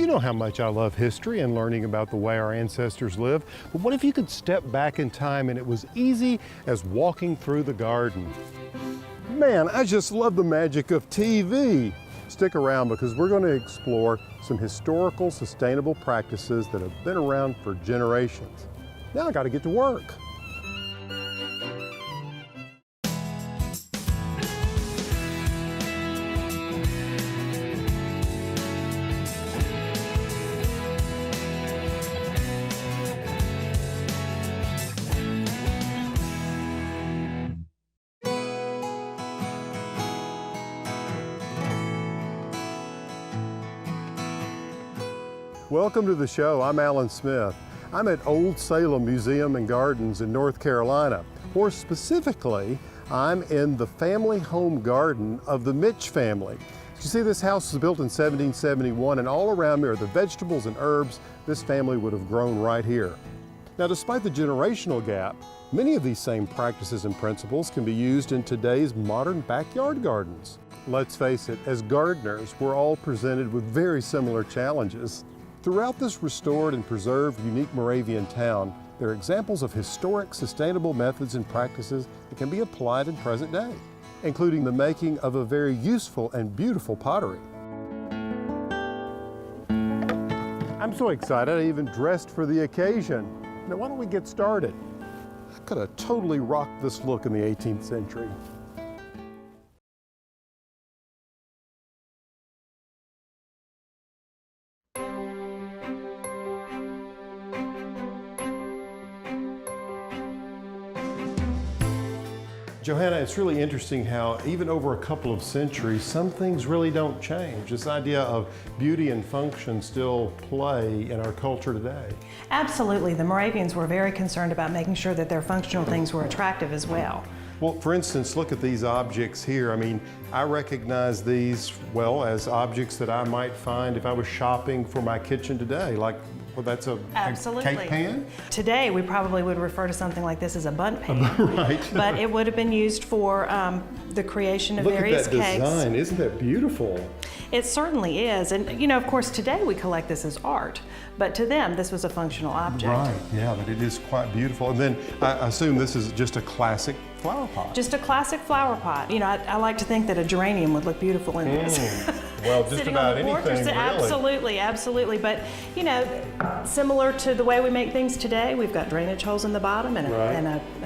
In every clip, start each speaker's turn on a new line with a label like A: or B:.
A: You know how much I love history and learning about the way our ancestors lived, but what if you could step back in time and it was easy as walking through the garden? Man, I just love the magic of TV. Stick around because we're going to explore some historical, sustainable practices that have been around for generations. Now I got to get to work. Welcome to the show. I'm Alan Smith. I'm at Old Salem Museum and Gardens in North Carolina. More specifically, I'm in the family home garden of the Mitch family. You see, this house was built in 1771, and all around me are the vegetables and herbs this family would have grown right here. Now, despite the generational gap, many of these same practices and principles can be used in today's modern backyard gardens. Let's face it, as gardeners, we're all presented with very similar challenges. Throughout this restored and preserved unique Moravian town, there are examples of historic, sustainable methods and practices that can be applied in present day, including the making of a very useful and beautiful pottery. I'm so excited I even dressed for the occasion. Now why don't we get started? I could have totally rocked this look in the 18th century. Johanna, it's really interesting how even over a couple of centuries, some things really don't change. This idea of beauty and function still play in our culture today.
B: Absolutely. The Moravians were very concerned about making sure that their functional things were attractive as well.
A: Well, for instance, look at these objects here. I mean, I recognize these, well, as objects that I might find if I was shopping for my kitchen today, like, well, that's a cake pan?
B: Today, we probably would refer to something like this as a bundt pan.
A: Right.
B: But it would have been used for the creation of various cakes.
A: Look at that design. Isn't that beautiful?
B: It certainly is. And, you know, of course, today we collect this as art. But to them, this was a functional object.
A: Right, yeah, but it is quite beautiful. And then I assume this is just a classic flower pot.
B: Just a classic flower pot. You know, I like to think that a geranium would look beautiful in this.
A: Well, just about anything, really.
B: Absolutely, absolutely. But, you know, similar to the way we make things today, we've got drainage holes in the bottom and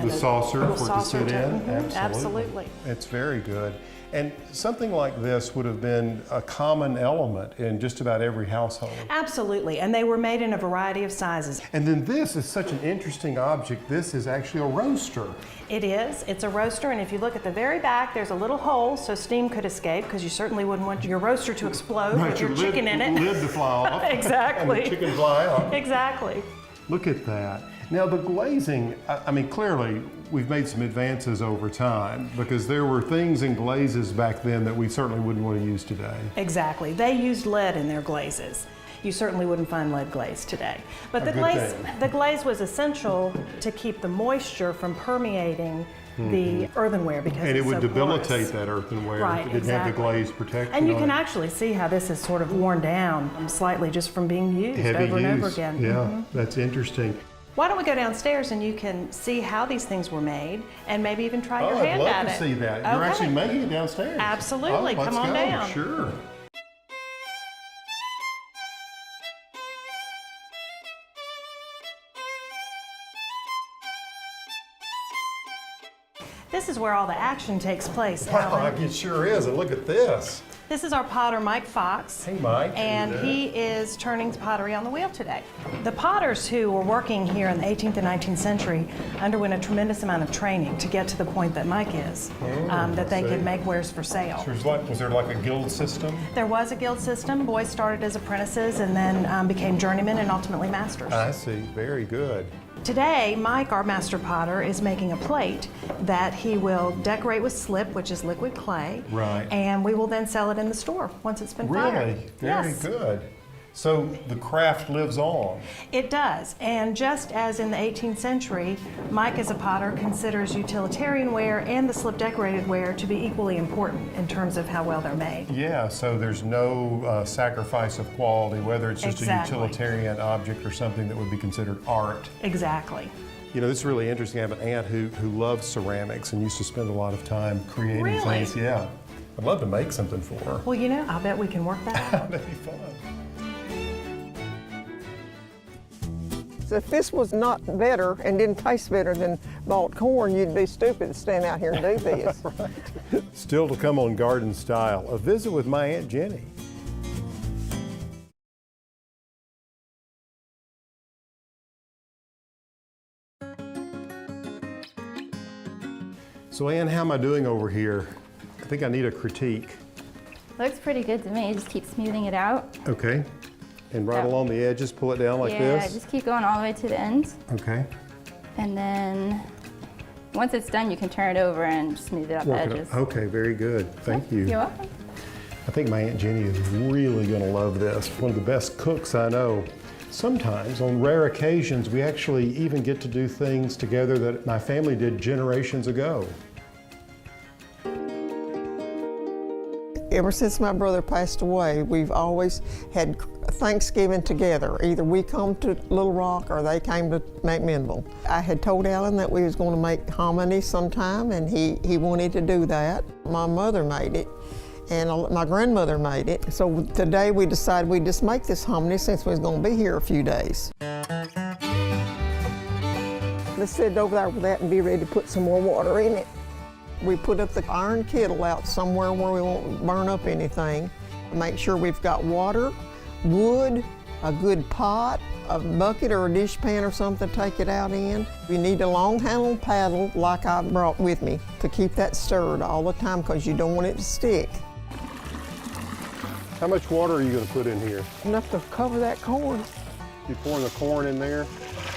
A: the saucer for it to sit in.
B: Absolutely.
A: It's very good. And something like this would have been a common element in just about every household.
B: Absolutely, and they were made in a variety of sizes.
A: And then this is such an interesting object. This is actually a roaster.
B: It is. It's a roaster, and if you look at the very back, there's a little hole so steam could escape, because you certainly wouldn't want your roaster to explode with your chicken in it.
A: Lid to fly off.
B: Exactly.
A: And the chicken fly out.
B: Exactly.
A: Look at that. Now the glazing, I mean, clearly we've made some advances over time, because there were things in glazes back then that we certainly wouldn't want to use today.
B: Exactly. They used lead in their glazes. You certainly wouldn't find lead glaze today. But the glaze was essential to keep the moisture from permeating the earthenware, because
A: and it would debilitate
B: porous.
A: That earthenware
B: right,
A: if it didn't have the glaze protection.
B: And you can actually see how this is sort of worn down slightly just from being used over and over again.
A: Yeah, that's interesting.
B: Why don't we go downstairs and you can see how these things were made and maybe even try your hand at it.
A: I'd love to see that. You're actually making it downstairs.
B: Absolutely. Come on down.
A: Sure.
B: This is where all the action takes place,
A: Wow,
B: Alan.
A: it sure is. And look at this.
B: This is our potter, Mike Fox.
A: Hey, Mike.
B: And he is turning pottery on the wheel today. The potters who were working here in the 18th and 19th century underwent a tremendous amount of training to get to the point that Mike is, that they could make wares for sale.
A: So was there like a guild system?
B: There was a guild system. Boys started as apprentices and then became journeymen and ultimately masters.
A: I see. Very good.
B: Today, Mike, our master potter, is making a plate that he will decorate with slip, which is liquid clay.
A: Right.
B: And we will then sell it in the store once it's been fired.
A: Really? Very good. So the craft lives on.
B: It does, and just as in the 18th century, Mike as a potter considers utilitarian ware and the slip decorated ware to be equally important in terms of how well they're made.
A: Yeah, so there's no sacrifice of quality, whether it's just
B: Exactly.
A: a utilitarian object or something that would be considered art.
B: Exactly.
A: You know, this is really interesting. I have an aunt who loves ceramics and used to spend a lot of time creating
B: Really?
A: things. Yeah. I'd love to make something for her.
B: Well, you know, I bet we can work that out.
A: That'd be fun.
C: So if this was not better and didn't taste better than bought corn, you'd be stupid to stand out here and do this.
A: Right. Still to come on Garden Style, a visit with my Aunt Jenny. So Ann, how am I doing over here? I think I need a critique.
D: Looks pretty good to me. Just keep smoothing it out.
A: Okay. And right
D: Yeah.
A: along the edges, pull it down like
D: Yeah,
A: this?
D: just keep going all the way to the end.
A: Okay.
D: And then once it's done, you can turn it over and smooth it out the
A: Work it
D: edges.
A: up. Okay, very good. Thank you.
D: You're welcome.
A: I think my Aunt Jenny is really going to love this. One of the best cooks I know. Sometimes, on rare occasions, we actually even get to do things together that my family did generations ago.
C: Ever since my brother passed away, we've always had Thanksgiving together. Either we come to Little Rock or they came to McMinnville. I had told Alan that we was going to make hominy sometime, and he wanted to do that. My mother made it, and my grandmother made it. So today we decided we'd just make this hominy since we was going to be here a few days. Let's sit over there with that and be ready to put some more water in it. We put up the iron kettle out somewhere where we won't burn up anything. Make sure we've got water, wood, a good pot, a bucket or a dishpan or something to take it out in. You need a long handled paddle like I brought with me to keep that stirred all the time because you don't want it to stick.
A: How much water are you going to put in here?
C: Enough to cover that corn.
A: You pouring the corn in there?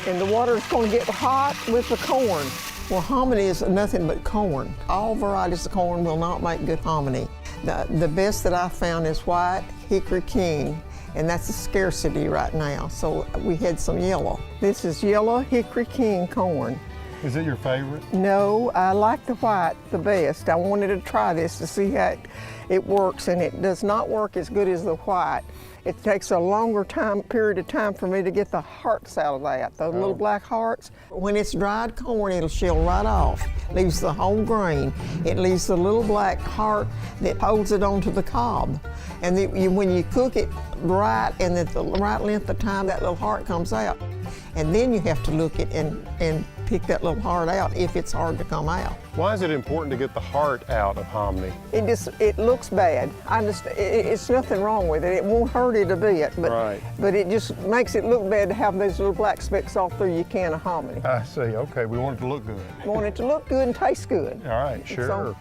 C: And the water is going to get hot with the corn. Well, hominy is nothing but corn. All varieties of corn will not make good hominy. The best that I found is white hickory king, and that's a scarcity right now. So we had some yellow. This is yellow hickory king corn.
A: Is it your favorite?
C: No, I like the white the best. I wanted to try this to see how it works, and it does not work as good as the white. It takes a longer period of time for me to get the hearts out of that, those little black hearts. When it's dried corn, it'll shell right off. Leaves the whole grain. It leaves the little black heart that holds it onto the cob. And when you cook it right and at the right length of time, that little heart comes out. And then you have to look at and pick that little heart out if it's hard to come out.
A: Why is it important to get the heart out of hominy?
C: It looks bad. It's nothing wrong with it. It won't hurt it a bit, but it just makes it look bad to have those little black specks all through your can of hominy.
A: I see. Okay, we want it to look good.
C: Want it to look good and taste good.
A: All right, sure.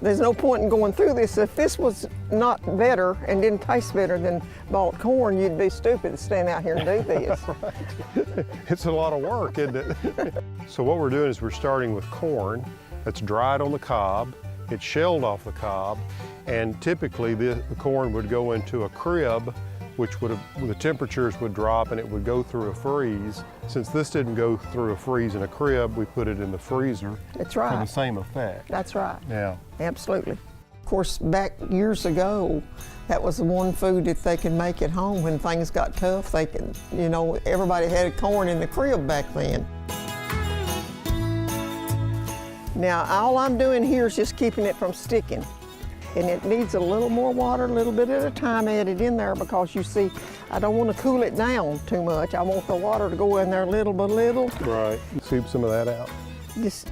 C: There's no point in going through this. If this was not better and didn't taste better than bought corn, you'd be stupid to stand out here and do this.
A: Right. It's a lot of work, isn't it? So what we're doing is we're starting with corn that's dried on the cob. It's shelled off the cob, and typically the corn would go into a crib, which the temperatures would drop and it would go through a freeze. Since this didn't go through a freeze in a crib, we put it in the freezer.
C: That's right.
A: For the same effect.
C: That's right.
A: Yeah.
C: Absolutely. Of course, back years ago, that was the one food that they could make at home when things got tough. They could, everybody had corn in the crib back then. Now, all I'm doing here is just keeping it from sticking. And it needs a little more water, a little bit at a time added in there because you see, I don't want to cool it down too much. I want the water to go in there little by little.
A: Right. Scoop some of that out.
C: Just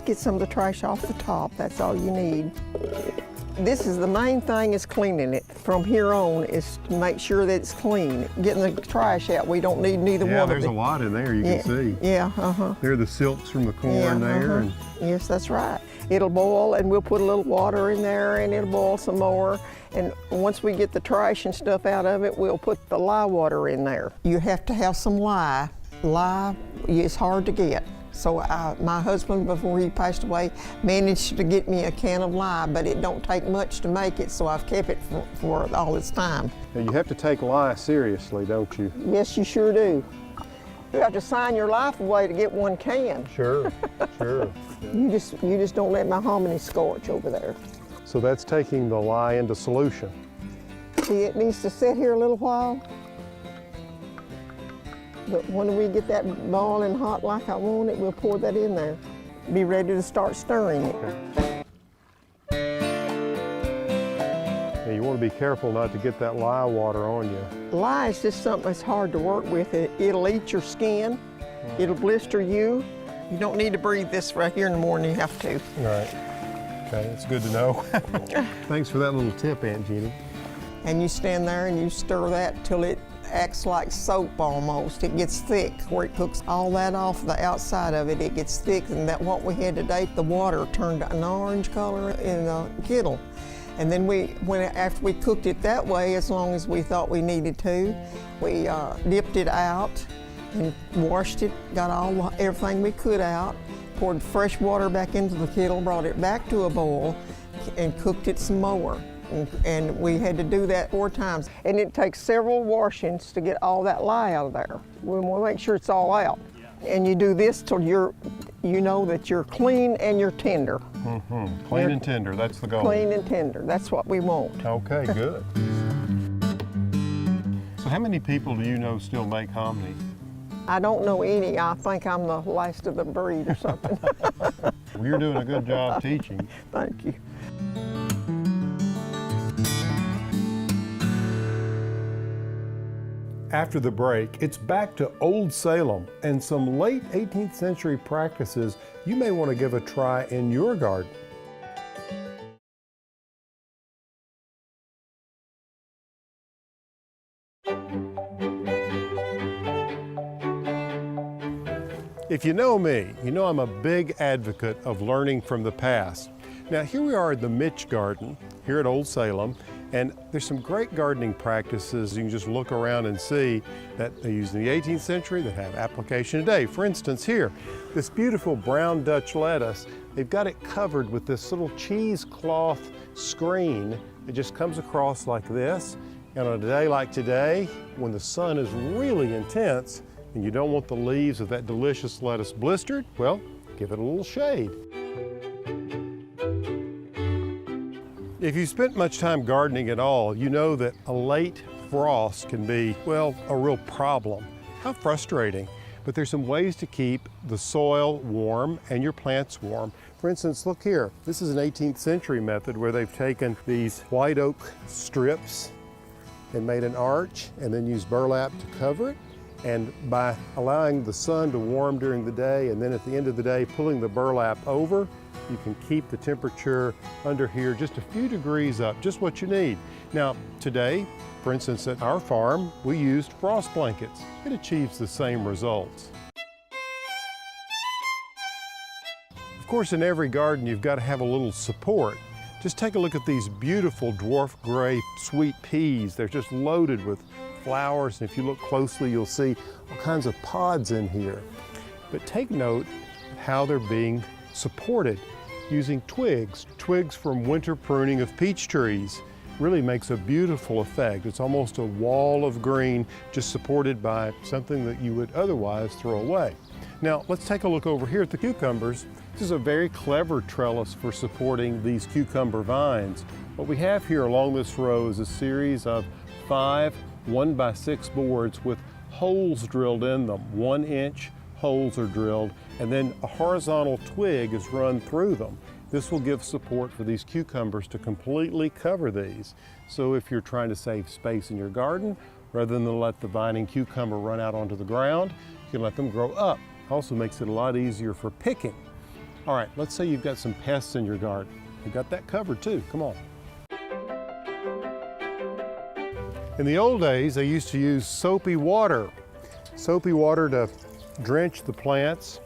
C: get some of the trash off the top. That's all you need. This is the main thing is cleaning it. From here on is to make sure that it's clean. Getting the trash out, we don't need neither one of it.
A: Yeah, there's a lot in there, you can see.
C: Yeah,
A: There are the silks from the corn there. And
C: yes, that's right. It'll boil and we'll put a little water in there and it'll boil some more. And once we get the trash and stuff out of it, we'll put the lye water in there. You have to have some lye. Lye is hard to get. So my husband, before he passed away, managed to get me a can of lye, but it don't take much to make it, so I've kept it for all this time.
A: Now you have to take lye seriously, don't you?
C: Yes, you sure do. You have to sign your life away to get one can.
A: Sure, sure.
C: You just don't let my hominy scorch over there.
A: So that's taking the lye into solution.
C: See, it needs to sit here a little while. But when we get that boiling hot like I want it, we'll pour that in there. Be ready to start stirring it.
A: Now you want to be careful not to get that lye water on you.
C: Lye is just something that's hard to work with. It'll eat your skin. It'll blister you. You don't need to breathe this right here in the morning. You have to.
A: Right. Okay, it's good to know. Thanks for that little tip, Aunt Jeannie.
C: And you stand there and you stir that till it acts like soap almost. It gets thick where it cooks all that off the outside of it. It gets thick, and that what we had today, the water turned an orange color in the kettle. And then after we cooked it that way, as long as we thought we needed to, we dipped it out and washed it, got everything we could out, poured fresh water back into the kettle, brought it back to a boil, and cooked it some more. And we had to do that 4 times. And it takes several washings to get all that lye out of there. We want to make sure it's all out. And you do this till you know that you're clean and you're tender.
A: Mm-hmm. Clean and tender, that's the goal.
C: Clean and tender, that's what we want.
A: Okay, good. So how many people do you know still make hominy?
C: I don't know any. I think I'm the last of the breed or something.
A: Well, you're doing a good job teaching.
C: Thank you.
A: After the break, it's back to Old Salem and some late 18th century practices you may want to give a try in your garden. If you know me, you know I'm a big advocate of learning from the past. Now here we are at the Mitch Garden here at Old Salem, and there's some great gardening practices you can just look around and see that they used in the 18th century that have application today. For instance, here, this beautiful brown Dutch lettuce, they've got it covered with this little cheesecloth screen that just comes across like this. And on a day like today, when the sun is really intense and you don't want the leaves of that delicious lettuce blistered, well, give it a little shade. If you spent much time gardening at all, you know that a late frost can be, well, a real problem. How frustrating. But there's some ways to keep the soil warm and your plants warm. For instance, look here. This is an 18th century method where they've taken these white oak strips and made an arch and then used burlap to cover it. And by allowing the sun to warm during the day and then at the end of the day pulling the burlap over, you can keep the temperature under here just a few degrees up, just what you need. Now today, for instance, at our farm, we used frost blankets. It achieves the same results. Of course, in every garden, you've got to have a little support. Just take a look at these beautiful dwarf gray sweet peas. They're just loaded with flowers, and if you look closely, you'll see all kinds of pods in here. But take note of how they're being supported using twigs. Twigs from winter pruning of peach trees really makes a beautiful effect. It's almost a wall of green just supported by something that you would otherwise throw away. Now let's take a look over here at the cucumbers. This is a very clever trellis for supporting these cucumber vines. What we have here along this row is a series of 5 1x6 boards with holes drilled in them. 1-inch holes are drilled, and then a horizontal twig is run through them. This will give support for these cucumbers to completely cover these. So if you're trying to save space in your garden, rather than let the vining cucumber run out onto the ground, you can let them grow up. Also makes it a lot easier for picking. All right, let's say you've got some pests in your garden. You've got that covered too, come on. In the old days, they used to use soapy water. Soapy water to drench the plants,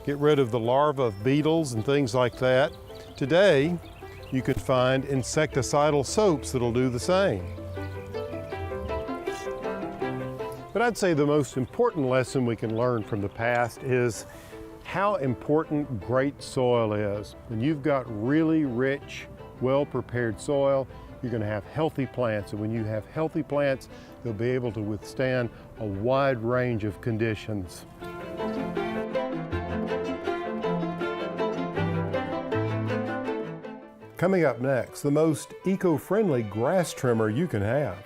A: get rid of the larvae of beetles and things like that. Today, you can find insecticidal soaps that'll do the same. But I'd say the most important lesson we can learn from the past is how important great soil is. When you've got really rich, well-prepared soil, you're going to have healthy plants. And when you have healthy plants, they'll be able to withstand a wide range of conditions. Coming up next, the most eco-friendly grass trimmer you can have.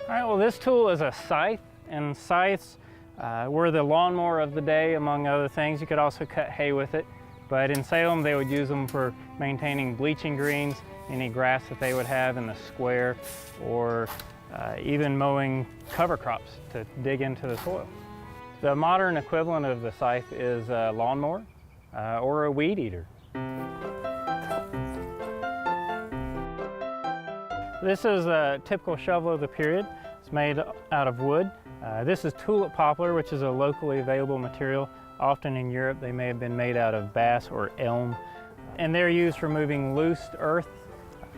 E: All right, well, this tool is a scythe, and scythes were the lawnmower of the day, among other things. You could also cut hay with it, but in Salem they would use them for maintaining bleaching greens, any grass that they would have in the square, or even mowing cover crops to dig into the soil. The modern equivalent of the scythe is a lawnmower or a weed eater. This is a typical shovel of the period. It's made out of wood. This is tulip poplar, which is a locally available material. Often in Europe, they may have been made out of bass or elm. And they're used for moving loose earth,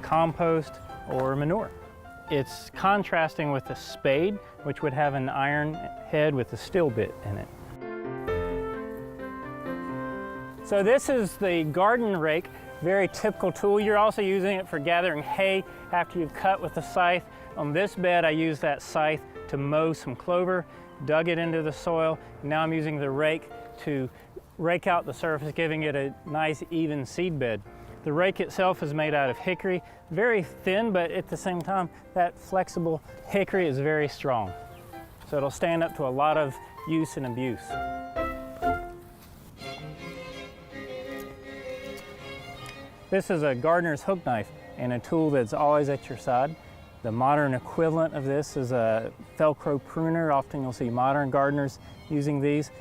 E: compost, or manure. It's contrasting with the spade, which would have an iron head with a steel bit in it. So this is the garden rake. Very typical tool. You're also using it for gathering hay after you've cut with the scythe. On this bed, I used that scythe to mow some clover, dug it into the soil. Now I'm using the rake to rake out the surface, giving it a nice even seed bed. The rake itself is made out of hickory, very thin, but at the same time, that flexible hickory is very strong. So it'll stand up to a lot of use and abuse. This is a gardener's hook knife and a tool that's always at your side. The modern equivalent of this is a Velcro pruner. Often you'll see modern gardeners using these.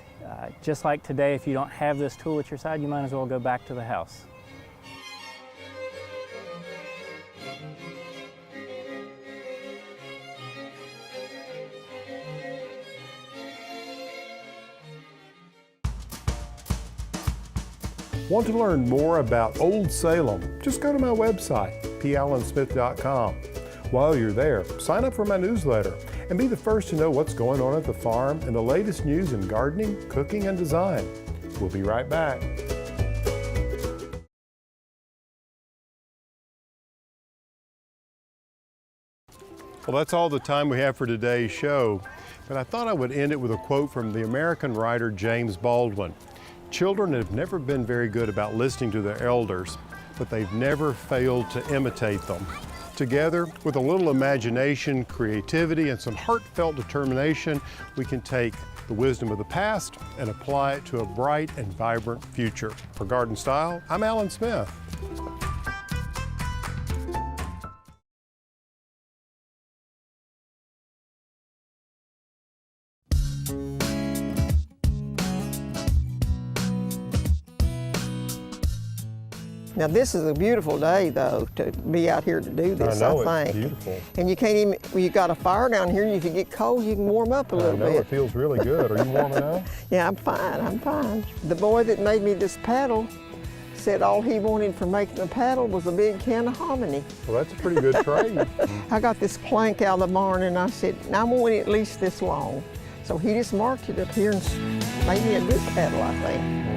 E: Just like today, if you don't have this tool at your side, you might as well go back to the house.
A: Want to learn more about Old Salem? Just go to my website, pallensmith.com. While you're there, sign up for my newsletter and be the first to know what's going on at the farm and the latest news in gardening, cooking, and design. We'll be right back. Well, that's all the time we have for today's show, but I thought I would end it with a quote from the American writer James Baldwin. Children have never been very good about listening to their elders, but they've never failed to imitate them. Together, with a little imagination, creativity, and some heartfelt determination, we can take the wisdom of the past and apply it to a bright and vibrant future. For Garden Style, I'm Alan Smith.
C: Now this is a beautiful day though to be out here to do this,
A: I know,
C: I
A: it's
C: think.
A: beautiful.
C: And you can't even, well, you got a fire down here, and if you get cold, you can warm up a little
A: I know,
C: bit.
A: it feels really good. Are you warming up?
C: Yeah, I'm fine, I'm fine. The boy that made me this paddle said all he wanted for making the paddle was a big can of hominy.
A: Well, that's a pretty good trade.
C: I got this plank out of the barn and I said, I want it at least this long. So he just marked it up here and made me a good paddle, I think.